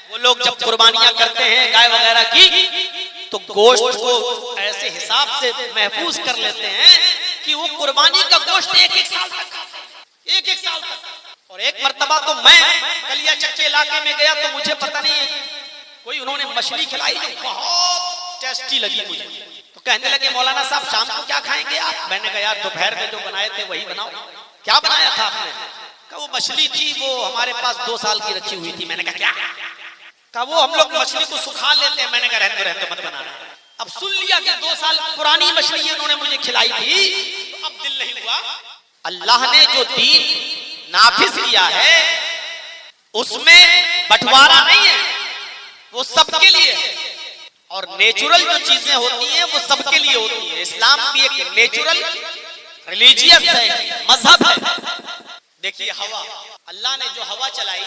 वो लोग जब कुर्बानियां करते हैं गाय वगैरह की, तो गोश्त को ऐसे हिसाब से महफूज कर लेते हैं कि वो कुर्बानी का गोश्त एक एक साल तक। और एक मर्तबा तो मैं कलिया चक्के इलाके में गया, तो मुझे पता नहीं कोई उन्होंने मछली खिलाई जो बहुत टेस्टी लगी मुझे। तो कहने लगे मौलाना साहब शाम को क्या खाएंगे आप? मैंने कहा यार दोपहर में जो बनाए थे वही बनाओ। क्या बनाया था आपने? कहा वो मछली थी, वो हमारे पास 2 साल की रखी हुई थी। मैंने कहा क्या? कहा वो हम लोग मछली को सुखा लेते हैं। मैंने कहा रहने दो मत बनाना। अब सुन लिया कि 2 साल पुरानी मछली उन्होंने मुझे खिलाई थी, तो अब दिल नहीं हुआ। अल्लाह ने जो दीन नाफिज किया है उसमें बंटवारा नहीं है, वो सबके लिए है। और नेचुरल जो चीजें होती हैं वो सबके लिए होती है। इस्लाम भी एक नेचुरल रिलीजियस है, मजहब है। देखिए हवा, अल्लाह ने जो हवा चलाई,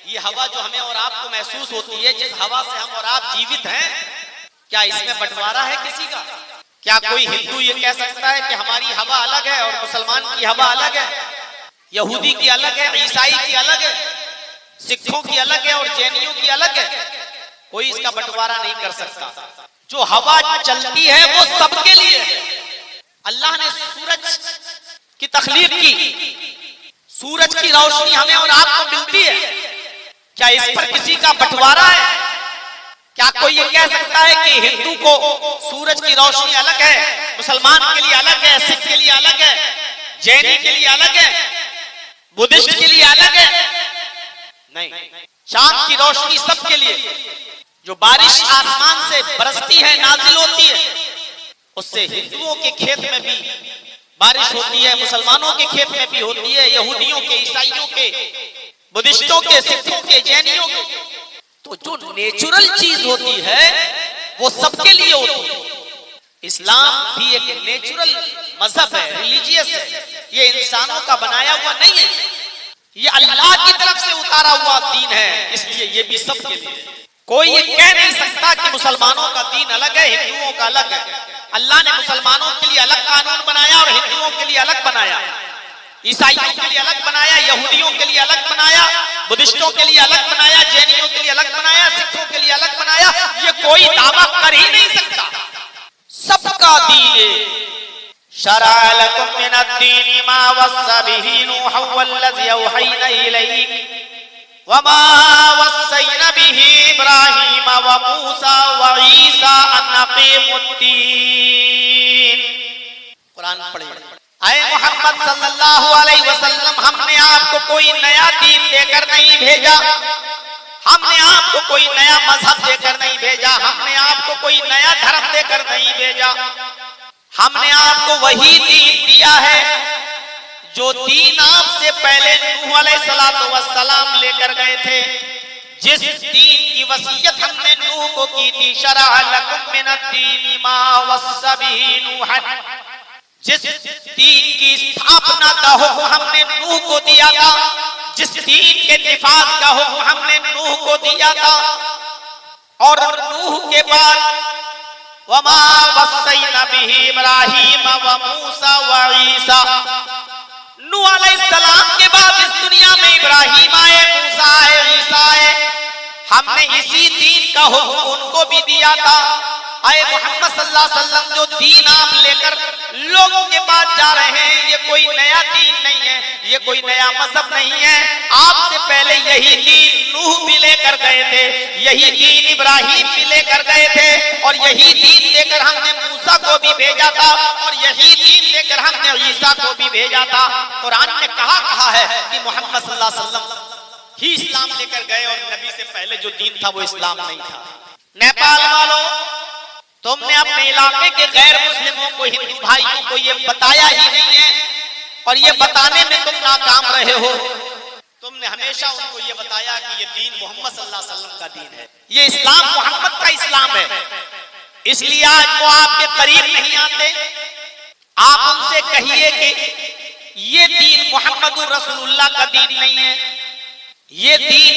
ये हवा जो हमें और आपको महसूस होती है, जिस हवा से हम और आप जीवित हैं, क्या इसमें बंटवारा है किसी का? क्या कोई हिंदू ये कह सकता है कि हमारी हवा अलग है और मुसलमान की हवा अलग है, यहूदी की अलग है, ईसाई की अलग है, सिखों की अलग है और जैनियों की अलग है? कोई इसका बंटवारा नहीं कर सकता। जो हवा चलती है वो सबके लिए है। अल्लाह ने सूरज की तख्लीक की, सूरज की रोशनी हमें और आपको मिलती है, क्या इस पर किसी का बंटवारा है? क्या कोई ये कह सकता है कि हिंदू को सूरज की रोशनी अलग है, मुसलमान के लिए अलग है, सिख के लिए अलग है, जैनी के लिए अलग है, बुद्धिस्ट के लिए अलग है? नहीं, चांद की रोशनी सबके लिए। जो बारिश आसमान से बरसती है, नाजिल होती है, उससे हिंदुओं के खेत में भी बारिश होती है, मुसलमानों के खेत में भी होती है, यहूदियों के, ईसाइयों के, बुद्धिस्टों के, सिखों के, जैनियों के। तो जो नेचुरल चीज होती है वो सबके लिए होती है। इस्लाम भी एक नेचुरल मजहब है, रिलीजियस है। ये इंसानों का बनाया हुआ नहीं है, ये अल्लाह की तरफ से उतारा हुआ दीन है, इसलिए ये भी सबके लिए। कोई ये कह नहीं सकता कि मुसलमानों का दीन अलग है, हिंदुओं का अलग है। अल्लाह ने मुसलमानों के लिए अलग कानून बनाया और हिंदुओं के लिए अलग बनाया, ईसाइयों के लिए अलग बनाया, यहूदियों के लिए अलग बनाया, बुद्धिस्टों के लिए अलग बनाया, जैनियों के लिए अलग बनाया, सिखों के लिए अलग बनाया। ये कोई दावा कर ही नहीं सकता। सबका दीन शरअ लकुम मिनद्दीनि मा वस्सा बिही नूहन वल्लज़ी औहैना इलैक वमा वस्सैना बिही इब्राहीम व मूसा व ईसा अन अक़ीमुद्दीन। कुरान पढ़िए। आए मोहम्मद सल्लल्लाहु अलैहि वसल्लम, हमने आपको कोई नया दीन देकर नहीं भेजा, हमने आपको कोई नया मजहब देकर नहीं भेजा, हमने आपको कोई नया धर्म देकर नहीं भेजा। हमने आपको वही दीन दिया है जो दीन आपसे पहले नूह अलैहिस्सलातु वस्सलाम लेकर गए थे। जिस दीन की वसीयत हमने नूह को की थी, शरअ लकुम मिनद्दीनि मा वस्सा बिही नूहन, जिस दीन की स्थापना का हुक्म हमने नूह को दिया था, जिस दीन के निफाज का हुक्म हमने नूह को दिया था, और नूह के बाद वमा वस्सैना बिही इब्राहीम व मूसा व ईसा, नूह अलैहिस्सलाम के बाद इस दुनिया में इब्राहीम आए, मूसा आए, ईसा आए। हमने इसी दीन का हुक्म उनको भी दिया था। आए मोहम्मद सल्लल्लाहु अलैहि वसल्लम, जो दीन आप लेकर लोगों के पास जा रहे हैं, ये कोई नया दीन नहीं है, ये कोई नया मजहब नहीं है। आपसे पहले यही दीन नूह भी लेकर गए थे, यही दीन इब्राहीम भी लेकर गए थे, और यही दीन लेकर हमने मूसा को भी भेजा था, और यही दीन लेकर हमने ईसा को भी भेजा था। कुरान ने कहा है कि मोहम्मद सल्लल्लाहु अलैहि वसल्लम ही इस्लाम लेकर गए, और नबी से पहले जो दीन था वो इस्लाम नहीं था। नेपाल वालों, तुमने अपने इलाके के गैर मुस्लिमों को, हिंदू भाइयों को ये बताया ही नहीं है, और ये बताने में तुम नाकाम रहे हो। तुमने हमेशा उनको ये बताया कि ये दीन मोहम्मद सल्लल्लाहु अलैहि वसल्लम का दीन है, ये इस्लाम मोहम्मद का इस्लाम है। इसलिए आज वो आपके करीब नहीं आते। आप उनसे कहिए कि ये दीन मोहम्मदुर रसूलुल्लाह का दीन नहीं है, ये दीन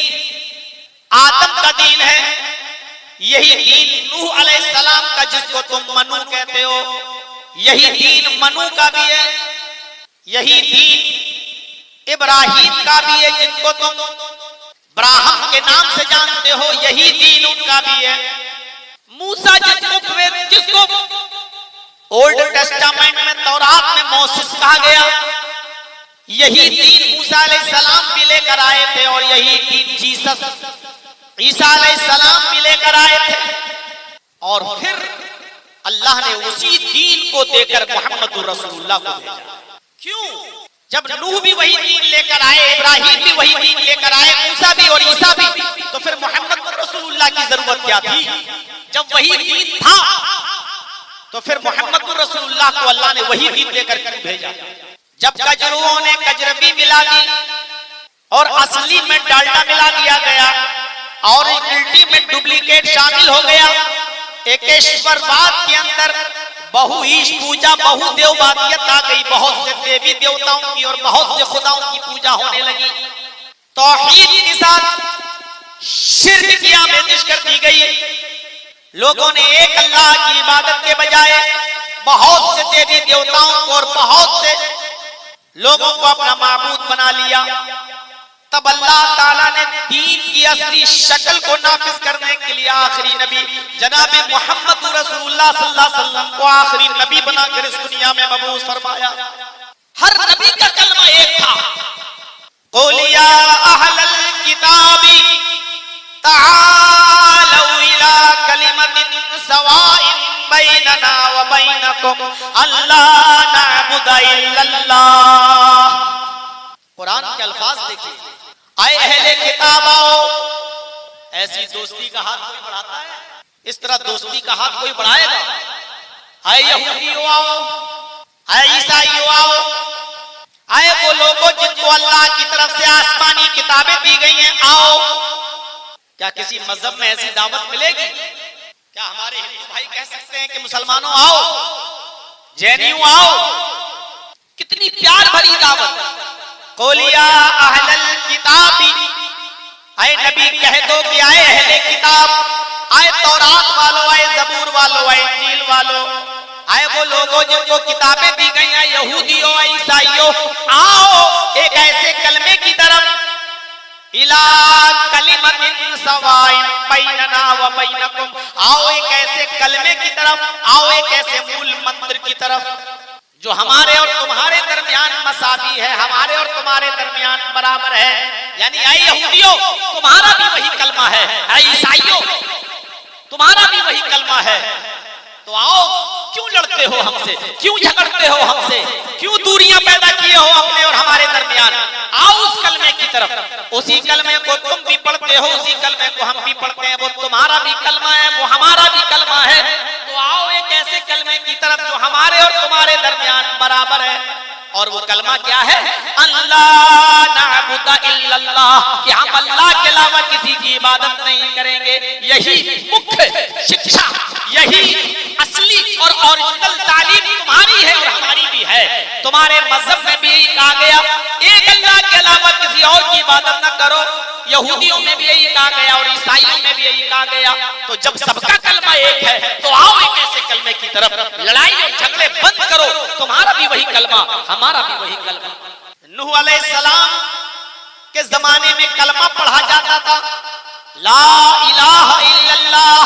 आदम का दीन है, यही दीन नूह अलैहिस्सलाम का जिसको तुम मनु कहते हो, यही दीन मनु का भी है, यही दीन इब्राहीम का भी है जिनको तुम ब्राह्मण के नाम से जानते हो, यही दीन उनका भी है। मूसा जिसको ओल्ड टेस्टामेंट में तौरात में मोसेस कहा गया, यही दीन मूसा अलैहिस्सलाम भी लेकर आए थे और यही दीन जीसस ईसा अलैहिस्सलाम भी लेकर आए थे। और फिर अल्लाह ने उसी दीन को देकर मोहम्मद रसूलुल्लाह को भेजा। क्यों? जब नूह भी वही दीन लेकर आए, इब्राहिम भी वही दीन लेकर आए, मूसा भी और ईसा भी, तो फिर मोहम्मद रसूलुल्लाह की जरूरत क्या थी? जब वही दीन था तो फिर मोहम्मद रसूलुल्लाह को अल्लाह ने वही दीन देकर क्यों भेजा? जब कजरुओं ने कजरबी मिला दी और असली में डालडा मिला दिया गया और गिल्टी में डुप्लीकेट शामिल हो गया, एकेश्वरवाद के अंदर बहुईश पूजा, बहुदेववादियत आ गई, बहुत से देवी देवताओं की और बहुत से खुदाओं की पूजा होने लगी। तौहीद के साथ शिर्क की आमेज़िश कर दी गई। लोगों ने एक अल्लाह की इबादत के बजाय बहुत से देवी देवताओं को और बहुत से लोगों को अपना माबूद बना लिया। तब अल्लाह ताला ने दीन की असली शक्ल को नाफिज करने के लिए आखिरी नबी जनाब मोहम्मद रसूलुल्लाह सल्लल्लाहु अलैहि वसल्लम को आखिरी नबी बनाकर इस दुनिया में मबूस फरमाया। हर नबी का कलमा एक था, क़ुल या अहलल किताबी तालू इला कलिमतिन सवाइन बैनना व बैनकुम अल्ला नअबुद इल्लल्लाह। कुरान के अल्फाज देखिए, आए अहले किताब आओ। ऐसी दोस्ती का हाथ कोई बढ़ाता है? इस तरह दोस्ती का हाथ कोई बढ़ाएगा? आए यहूदियों आओ, आए ईसाइयों आओ, आए वो लोगों जिनको अल्लाह की तरफ से आसमानी किताबें दी गई हैं, आओ। क्या किसी मजहब में ऐसी दावत मिलेगी? क्या हमारे हिंदू भाई कह सकते हैं कि मुसलमानों आओ, जैनियों आओ? कितनी प्यार भरी दावत। क़ुल या अहलल किताबी, आए नबी कह दो कि आए अहले किताब, आए तौरात वालों, आए ज़बूर वालों, आए इंजील वालों, आए वो लोगों जिनको किताबें दी गई हैं, यहूदियों, ईसाइयों, आओ एक ऐसे कलमे की तरफ, इला कलिमतिन सवाइन बैनना व बैनकुम, आओ एक ऐसे कलमे की तरफ, आओ एक ऐसे मूल मंत्र की तरफ जो हमारे और तुम्हारे दरमियान मसावी है, हमारे और तुम्हारे दरमियान बराबर है। यानी ऐ यहूदियों, तुम्हारा भी वही कलमा है, ऐ ईसाइयों तुम्हारा भी वही कलमा है, तो आओ, क्यों लड़ते हो हमसे, क्यों झगड़ते हो हमसे, क्यों दूरियां पैदा किए हो अपने और हमारे दरमियान? आओ उस कलमे की तरफ। उसी कलमे को तुम भी पढ़ते हो, उसी कलमे को हम भी पढ़ते हैं, वो तुम्हारा भी कलमा है, वो हमारा भी कलमा है, तो आओ एक ऐसे कलमे की तरफ जो हमारे और तुम्हारे दरमियान बराबर है। और वो कलमा क्या है? अल्लाह नअबुद इल्लल्लाह, कि हम अल्लाह के अलावा किसी की इबादत नहीं करेंगे। यही मुख्य शिक्षा, यही असली और ओरिजिनल तालीम तुम्हारी है और हमारी भी है। तुम्हारे मजहब में भी यही कहा गया, एक अल्लाह के अलावा किसी और की इबादत न करो। यहूदियों में भी यही कहा गया और ईसाइयों में भी यही कहा गया। तो जब सबका कलमा एक है, तो आओ एक ऐसे कलमे की तरफ, लड़ाई और झगड़े बंद करो। तुम्हारा भी वही कलमा, हमारा भी वही कलमा। नूह अलैहिस्सलाम के जमाने में कलमा पढ़ा जाता था, ला इलाहा इल्लल्लाह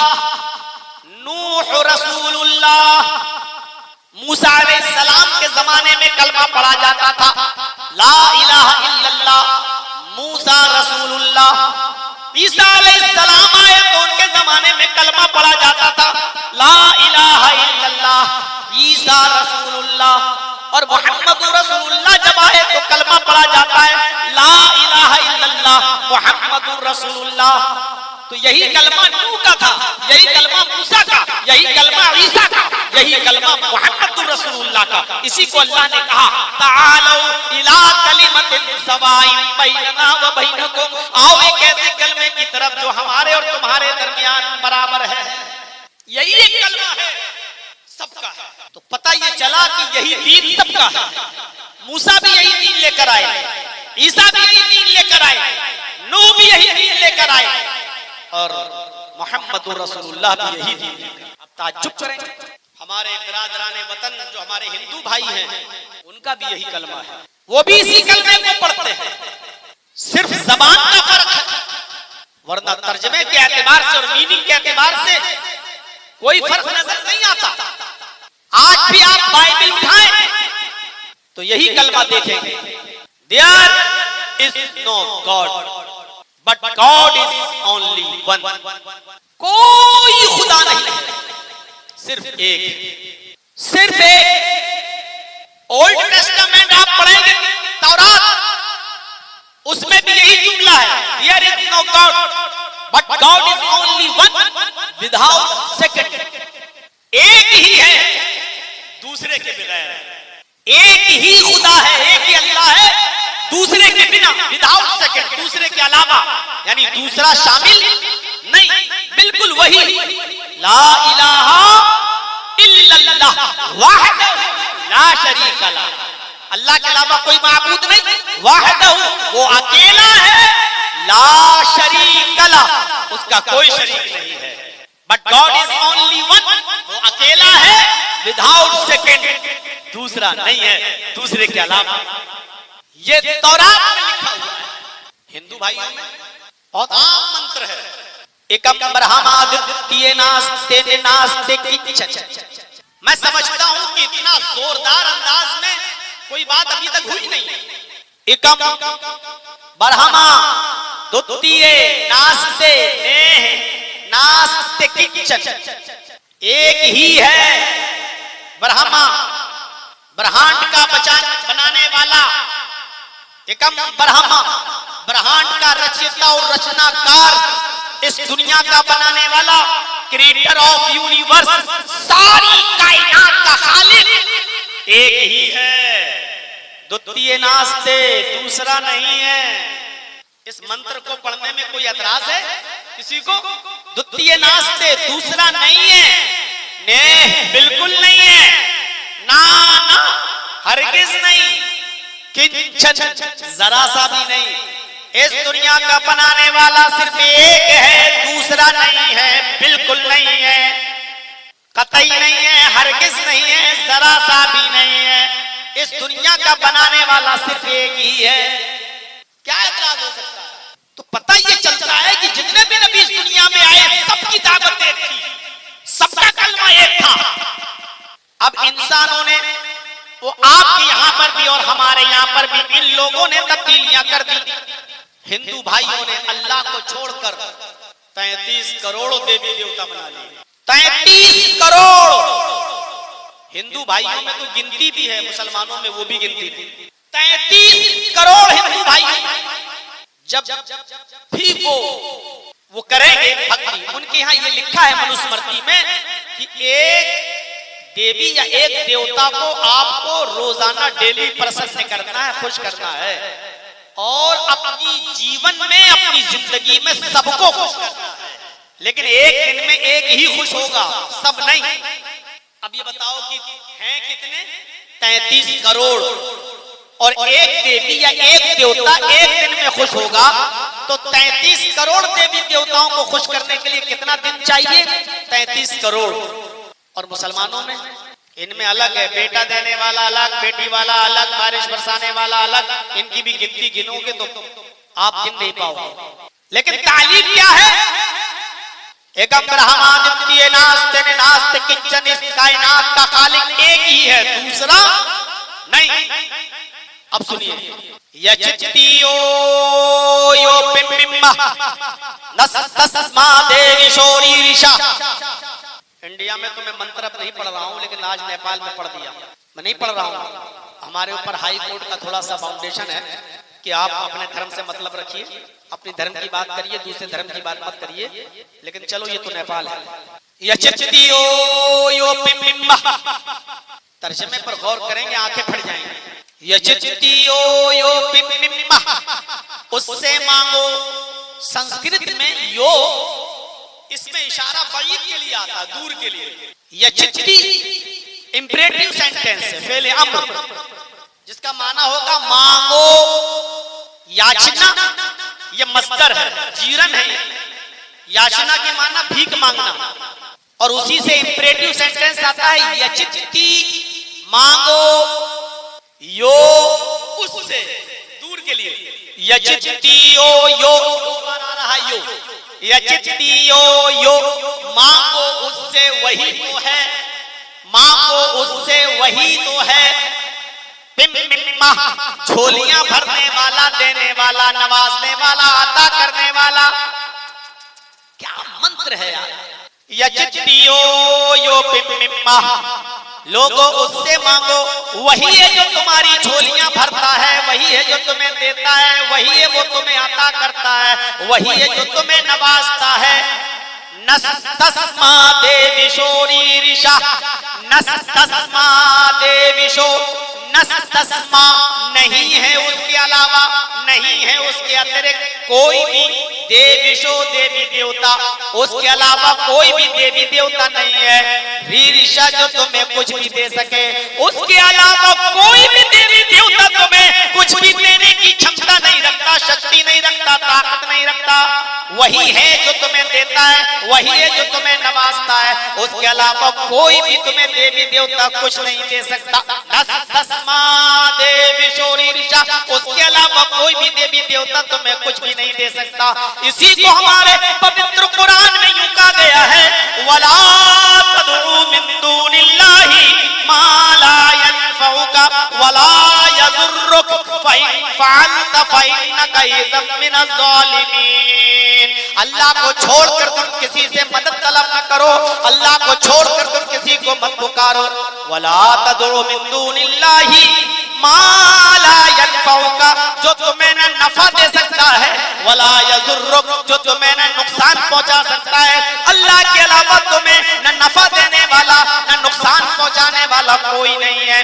नूह रसूलुल्लाह। मूसा अलैहिस्सलाम के जमाने में कलमा पढ़ा जाता था, ला इलाहा इल्लल्लाह मूसा रसूलुल्लाह। ईसा अलैहिस्सलाम आए तो उनके जमाने में कलमा पढ़ा जाता था, ला इलाहा इल्लल्लाह ईसा रसूलुल्लाह। और मोहम्मद रसूलुल्लाह जब आए तो कलमा पढ़ा जाता है, ला इलाहा इल्लल्लाह मोहम्मद रसूलुल्लाह। तो यही कलमा नूह का था, यही कलमा मूसा का, यही कलमा ईसा का, यही कलमा मोहम्मद रसूलुल्लाह का। इसी को अल्लाह ने कहा, तालू इला कलिमतिन सवाइन बैनना व बैनकुम, आओ एक ऐसे कलमे की तरफ जो हमारे और तुम्हारे दरमियान बराबर है। यही एक कलमा है, सबका है। तो पता ये चला कि यही दीन सबका है। मूसा भी यही दीन लेकर आए, ईसा भी यही दीन लेकर आए, नूह भी यही दीन लेकर आए और मोहम्मद रसूलुल्लाह भी यही दीन लेकर। अब ताज्जुब करेंगे, हमारे बिरादराने वतन जो हमारे हिंदू भाई हैं, उनका भी यही कलमा है, वो भी इसी कलमे को पढ़ते हैं, सिर्फ जबान का फर्क है। वरना तर्जमे के एतबार से और मीनिंग के एतबार से कोई फर्क नजर नहीं आता। आज भी आप बाइबल उठाएं तो यही कलमा देखेंगे, there is no god but god is only one. कोई खुदा नहीं, सिर्फ एक, सिर्फ एक। ओल्ड टेस्टामेंट आप पढ़ेंगे तौरात, उसमें भी यही जुमला है, there is no god but god is only one without second. एक ही है दूसरे के बगैर, एक ही खुदा है, एक ही अल्लाह है दूसरे के बिना, विदाउट सेकंड, दूसरे के अलावा, यानी दूसरा शामिल नहीं, बिल्कुल वही ला इलाहा इल्लल्लाह वहदहु ला शरीका ला। अल्लाह के अलावा कोई माबूद नहीं, वहदहु वो अकेला है, ला शरीका ला उसका कोई शरीक नहीं है। But god is only one, वो अकेला है विदाउट सेकंड, दूसरा नहीं है दूसरे के अलावा। ये तौरात में लिखा हुआ है। हिंदू भाइयों में बहुत आम मंत्र है, एकम ब्रह्मादित्य नास्ते नास्ते किंचन। मैं समझता हूं कि इतना जोरदार अंदाज में कोई बात अभी तक हुई नहीं। एकम ब्रह्मा द्वितीय नास्ते नास्ते किंचन, एक ही है ब्रह्मा, ब्रह्मांड का बनाने वाला। एकम ब्रह्मा, ब्रह्मांड का रचयिता और रचनाकार, इस दुनिया का बनाने वाला, क्रिएटर ऑफ यूनिवर्स, सारी कायनात का खालिक एक ही है, द्वितीय नास्ते दूसरा नहीं है। इस मंत्र को पढ़ने में कोई एतराज है किसी को? द्वितीय नास्ते दूसरा नहीं है, ने बिल्कुल नहीं है, ना ना हरगिज नहीं, किंचन जरा सा भी नहीं। इस दुनिया का बनाने वाला सिर्फ एक है, दूसरा नहीं है, बिल्कुल नहीं है, कतई नहीं है, हरगिज नहीं है, जरा सा भी नहीं है। इस दुनिया का बनाने वाला सिर्फ एक ही है। क्या एतराज हो सकता है? तो पता ये चलता है कि जितने भी नबी इस दुनिया में आए सबकी दावत एक थी, सबका कलमा एक था। अब इंसानों ने, वो आपके यहां पर भी और हमारे यहां पर भी, इन लोगों ने तब्दीलियां कर दी। हिंदू भाइयों ने अल्लाह को छोड़कर 33 करोड़ देवी देवता बना लिए। 33 करोड़। हिंदू भाइयों में तो गिनती भी है, मुसलमानों में वो भी गिनती थी। 33 करोड़ हिंदू भाई जब भी वो करेंगे भक्ति, उनके यहाँ ये लिखा है मनुस्मृति में कि एक देवी या एक देवता को आपको रोजाना डेली प्रसन्न करना है, खुश करना है, और अपनी जीवन में, अपनी जिंदगी में सबको खुश करना है। लेकिन एक दिन में एक ही खुश होगा, सब नहीं। अब ये बताओ कि हैं कितने? 33 करोड़। और एक देवी या एक देवता एक दिन में खुश होगा, तो 33 करोड़ देवी देवताओं को खुश करने के लिए कितना दिन चाहिए? 33 करोड़। और मुसलमानों में, इनमें अलग है, बेटा देने वाला अलग, बेटी वाला अलग, बारिश बरसाने वाला अलग। इनकी भी गिनती गिनोगे तो आप गिन नहीं पाओगे। लेकिन तालीम क्या है? एकम ब्रह्मादित्य नास्ते नास्ते किंचन, इस कायनात का खालिक एक ही है, दूसरा नहीं। अब सुनिए, यचित्तियो यो पिम्बिम्बा नस्तस्मा देवी शोरी ऋषा। इंडिया में तो मैं मंत्र अब नहीं पढ़ रहा हूँ, लेकिन आज नेपाल में पढ़ दिया। मैं नहीं पढ़ रहा हूँ, हमारे ऊपर हाई कोर्ट का थोड़ा सा फाउंडेशन है कि आप अपने धर्म से मतलब रखिए, अपने धर्म की बात करिए, दूसरे धर्म की बात मत करिए। लेकिन चलो, ये तो नेपाल है। यचित्तियो यो पिम्बिम्बा, तर्जमे पर गौर करेंगे, आंखें फट जाएंगी। यचित्तियो यो पिम्बिम्बा, उससे मांगो। संस्कृत में यो, इसमें इशारा बाईद के लिए आता, दूर के लिए। यचित्ति इंपरेटिव सेंटेंस है, फेले अम्र, जिसका माना होगा मांगो, याचना। ये मस्दर है, जीरन है। याचना के माना भीख मांगना, और उसी से इंपरेटिव सेंटेंस आता है यचित्ति, मांगो। यो उससे दूर के लिए, यचित्ति यो, यो बार आ रहा है यो। यचितियो यो, मांगो उससे वही तो है, मांगो उससे वही तो है। पिम्मा, झोलियां भरने वाला, देने वाला, नवाजने वाला, अता करने वाला। क्या मंत्र है यार। यचितियो यो पिम्मा, लोगों उससे मांगो, वही है जो तुम्हारी झोलियां भरता है, वही है जो तुम्हें देता है, वही है वो तुम्हें अता करता है, वही है जो तुम्हें नवाजता है। नस्तस्मा देविशोरी ऋषा, नस्तस्मा देविशो, नस्तस्मा नहीं है उसके अलावा, नहीं है उसके अतिरिक्त कोई भी देविशो, देवी देवता, उसके अलावा कोई भी देवी देवता नहीं है। ऋषा जो तुम्हें कुछ भी दे सके, उसके अलावा कोई भी देवी देवता तुम्हें कुछ भी देने की क्षमता नहीं रखता, शक्ति नहीं रखता, ताकत नहीं रखता। वही है जो तुम्हें देता है, वही है जो तुम्हें नवाजता है, उसके अलावा कोई भी तुम्हें देवी देवता कुछ नहीं दे सकता। नस्तस्मा देविशोरी ऋषा, उसके अलावा कोई भी देवी देवता तुम्हें कुछ भी नहीं दे सकता। इसी को हमारे पवित्र कुरान में यूं कहा गया है, वला तदउ मिन दूनिल्लाहि मा ला यनफउका वला यदुर्रुक फइन फअलत फइन्नका इज़म मिनज़ ज़ालिमीन। अल्लाह को छोड़कर तुम किसी से मदद तलब न करो, अल्लाह को छोड़कर तुम किसी को मत पुकारो। वला तदउ मिन दूनिल्लाहि मा ला यनफउका, जो तुम्हें न नफा दे सकता है, वला यज़ुर्रुक, जो तुम्हें न नुकसान पहुंचा सकता है। अल्लाह के अलावा तुम्हें न नफा देने वाला, न नुकसान पहुंचाने वाला कोई नहीं है।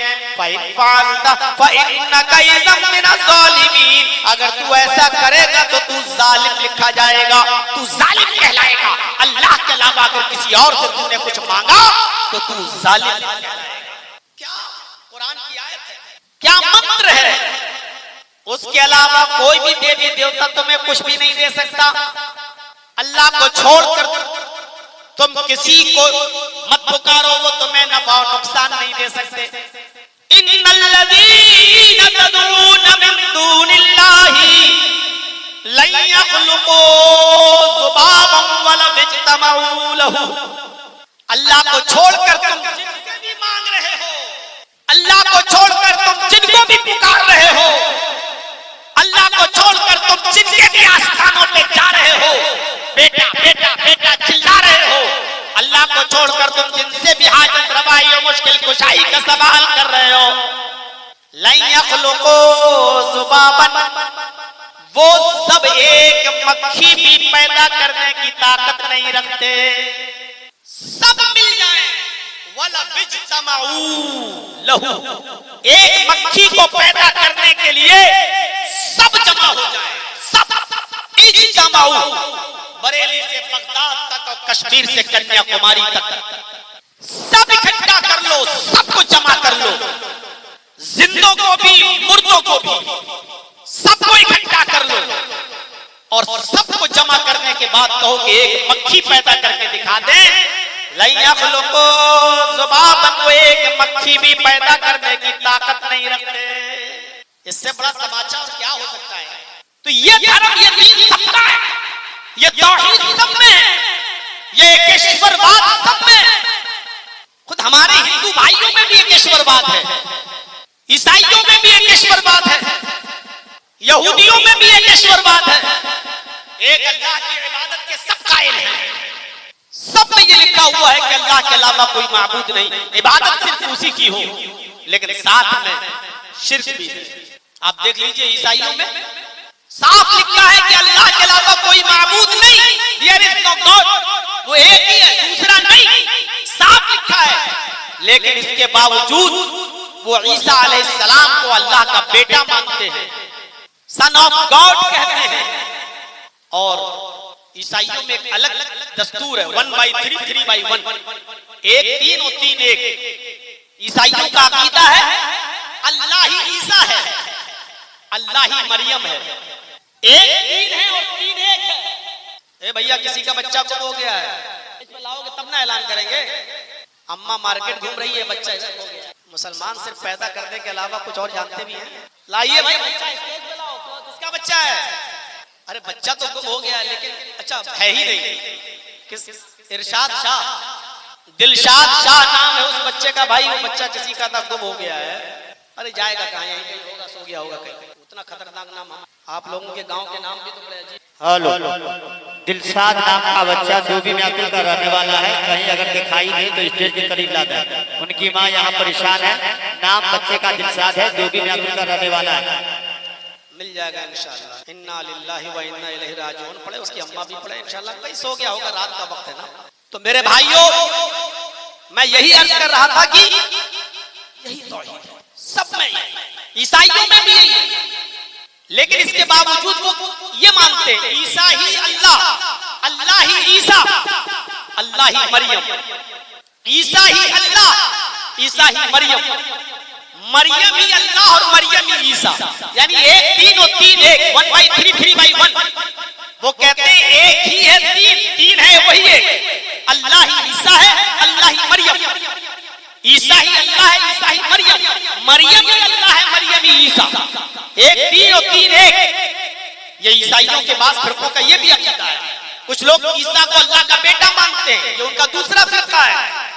अगर तू ऐसा करेगा तो तू जालिम लिखा जाएगा, तू जालिम कहलाएगा। अल्लाह के अलावा अगर किसी और से तूने कुछ मांगा तो तू जालिम कहलाएगा। क्या कुरान की आयत है, क्या मंत्र है। उसके अलावा कोई भी देवी देवता तुम्हें कुछ भी नहीं दे सकता। अल्लाह को छोड़कर तुम किसी को मत पुकारो, वो तुम्हें नफा और नुकसान नहीं दे सकते। इन्नल्लज़ीना तदऊना मिन दूनिल्लाहि लन यख़्लुक़ू ज़ुबाबन वला इज्तमऊ लहू। अल्लाह को छोड़कर तुम जिनसे भी मांग रहे हो, अल्लाह को छोड़कर तुम जिनको भी पुकार रहे हो, अल्लाह को छोड़कर तुम जिनके भी आस्थानों पे जा रहे हो, बेटा बेटा बेटा चिल्ला रहे हो, अल्लाह को छोड़कर तुम जिनसे भी हाजत रवाई और मुश्किल कुशाई का सवाल कर रहे हो, लन यख़्लुक़ू ज़ुबाबन, वो सब एक मक्खी भी पैदा करने की ताकत नहीं रखते। सब मिल जाए, वला इज्तमऊ लहू, एक मक्खी को पैदा करने के लिए सब जमा हो जाए, सब इज्तमऊ, बरेली से बगदाद तक और कश्मीर से कन्याकुमारी तक सब इकट्ठा कर लो, सबको जमा कर लो, जिंदों को भी मुर्दों को भी सबको इकट्ठा कर लो और सबको जमा करने के बाद कहो कि एक मक्खी पैदा करके दिखा दे। लन यख़्लुक़ू ज़ुबाबन, वो एक मक्खी भी पैदा करने की ताकत नहीं रखते। इससे बड़ा समाचार क्या हो सकता है। तो ये धर्म, ये दीन सबका है, ये तौहीद सब में है, ये एकेश्वरवाद सब में है। खुद हमारे हिंदू भाइयों में भी एकेश्वरवाद है, ईसाइयों में भी एकेश्वरवाद है, यहूदियों में भी एकेश्वरवाद है। एक अल्लाह की इबादत के सब कायल हैं, सब में ये लिखा हुआ है कि अल्लाह के अलावा कोई माबूद नहीं, इबादत सिर्फ उसी की हो, लेकिन साथ में शिर्क भी है। आप देख लीजिए ईसाइयों में साफ लिखा है कि अल्लाह के अलावा कोई माबूद नहीं, देयर इज नो गॉड, वो एक ही है, दूसरा नहीं, साफ लिखा है। लेकिन इसके बावजूद वो ईसा अलैहिस्सलाम को अल्लाह का बेटा मानते हैं, सन ऑफ गॉड कहते हैं। और ईसाइयों में एक अलग दस्तूर है, 1/3 3/1, एक 3 और 3 1। ईसाइयों का अकीदा है अल्लाह ही ईसा है, अल्लाह ही मरियम है, एक 3 है और 3 1 है। ए भैया किसी का बच्चा गुम हो गया है, इसमें लाओगे तब ना ऐलान करेंगे। अम्मा मार्केट घूम रही है, बच्चा हो गया। मुसलमान सिर्फ पैदा करने के अलावा कुछ और जानते भी हैं। लाइए भाई बच्चा, स्टेज पे लाओ, किसका बच्चा है? अरे बच्चा तो गुम हो गया लेकिन अच्छा है ही नहीं। किस? इरशाद शाह, दिलशाद शाह नाम है उस बच्चे का भाई। वो बच्चा किसी का था, गुम हो गया है। अरे जाएगा कहाँ, यहीं कहीं होगा, सो गया होगा कहीं। उतना खतरनाक नाम। आप लोगों के गांव के नाम भी तो बड़े अजीब। हेलो, दिलशाद नाम का बच्चा धोबी महफिल का रहने वाला है। कहीं अगर दिखाई दे तो स्टेज के करीब ला दे। उनकी माँ यहाँ परेशान है। नाम बच्चे का दिलशाद है, धोबी महफिल का रहने वाला है। मिल जाएगा इंशाल्लाह। इन्ना लिल्लाहि व इन्ना इलैहि राजिऊन पढ़े, उसकी अम्मा भी पढ़े इंशाल्लाह। कहीं सो गया होगा, रात का वक्त है ना। तो मेरे भाइयों, मैं यही अर्ज कर रहा था कि यही तौहीद है सब में, ईसाइयों में भी यही है। लेकिन इसके बावजूद वो ये मानते ईसा ही अल्लाह, अल्लाह ही ईसा, अल्लाह ही मरियम, ईसा ही अल्लाह, ईसा ही मरियम, मरियम ही अल्लाह और मरियम ही ईसा। यानी एक तीन और तीन एक, 1/3 3/1। वो कहते हैं एक ही है, तीन तीन है, वही है। अल्लाह ही ईसा है, अल्लाह ही मरियम, ईसा ही अल्लाह है, ईसा ही मरियम, मरियम ही अल्लाह है, मरियम ही ईसा। एक तीन और तीन एक। ये ईसाइयों के पास फिरकों का ये भी अकीदा है। कुछ लोग ईसा को अल्लाह का बेटा मानते हैं, ये उनका दूसरा फिरका है।